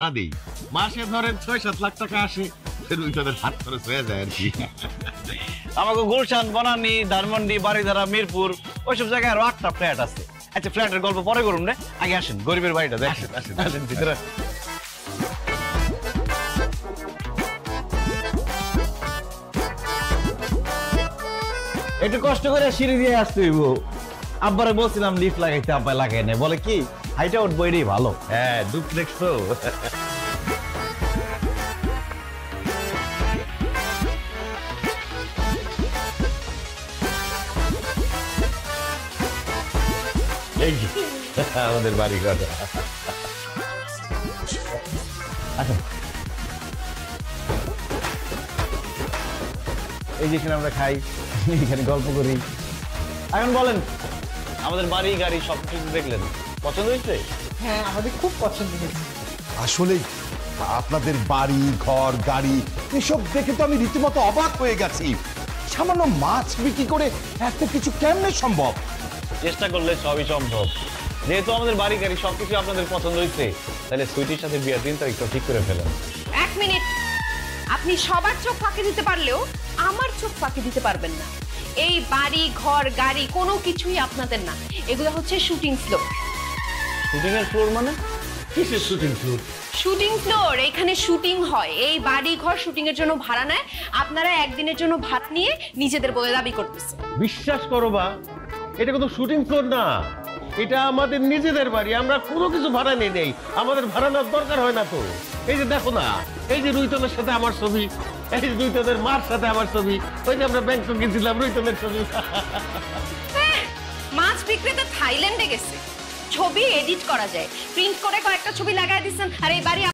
আদি মাসে ধরেন ৬-৭ লাখ টাকা আসে, রুইতনের হাত খরচ হয়ে যায় আর কি। আমাকে গুলশান, বনানী, ধানমন্ডি, বাড়িধারা, মিরপুর ওইসব জায়গায় আরো ৮টা ফ্ল্যাট আছে। আচ্ছা, ফ্ল্যাটের গল্প পরে করুন রে, আগে আসেন গরিবের বাড়িটা দেখেন। আসেন ভিতরে। একটু কষ্ট করে সিঁড়ি দিয়ে আসতে হইব। আব্বারে বলছিলাম লিফট লাগাইতে, আব্বা লাগাই নাই, বলে কি হাইটা উঠবো এটাই ভালো। হ্যাঁ, ডুপ্লেক্স তো। এই যে আমাদের বাড়ি ঘর। আচ্ছা, এই যেখানে আমরা খাই, এখানে গল্প করি। এখন বলেন, আমাদের বাড়ি গাড়ি সবকিছু দেখলেন, পছন্দ হয়েছে? হ্যাঁ, আমাদের খুব পছন্দ হয়েছে। আসলে আপনাদের বাড়ি ঘর গাড়ি এসব দেখে তো আমি রীতিমতো অবাক হয়ে গেছি। সামান্য মাছ বিক্রি করে এত কিছু কেমনে সম্ভব? চেষ্টা করলে সবই সম্ভব। যেহেতু আমাদের বাড়ি গাড়ি সবকিছু আপনাদের পছন্দ হয়েছে, তাহলে সুইটির সাথে বিয়ের দিন তারিখটা ঠিক করে ফেলেন। এক মিনিট, আপনি সবার চোখ ফাঁকি দিতে পারলেও আমার চোখ ফাঁকি দিতে পারবেন না। এই বাড়ি ঘর গাড়ি কোনো কিছুই আপনাদের না, এগুলো হচ্ছে শুটিং ফ্লোর। শুটিং এর ফ্লোর মানে? কিসের শুটিং ফ্লোর? শুটিং ফ্লোর, এখানে শুটিং হয়। এই বাড়ি ঘর শুটিং এর জন্য ভাড়া নেয়, আপনারা একদিনের জন্য ভাড়া নিয়ে নিজেদের বলে দাবি করতেছে। বিশ্বাস করো বা, এটা কোনো শুটিং ফ্লোর না, এটা আমাদের নিজেদের বাড়ি। আমরা কোনো কিছু ভাড়া নেই নেই, আমাদের ভাড়া নেওয়ার দরকার হয় না তো। এই যে দেখো না, এই যে রুইতনের সাথে আমার ছবি, এই যে রুইতনের মার সাথে আমার ছবি, ওই যে আমরা ব্যাংকক গেছিলাম, রুইতনের ছবি। মাছ বিক্রেতা থাইল্যান্ডে গেছে, ছবি এডিট করা যায়, প্রিন্ট করে কয়েকটা ছবি লাগাই দিচ্ছেন, আর এই বাড়ি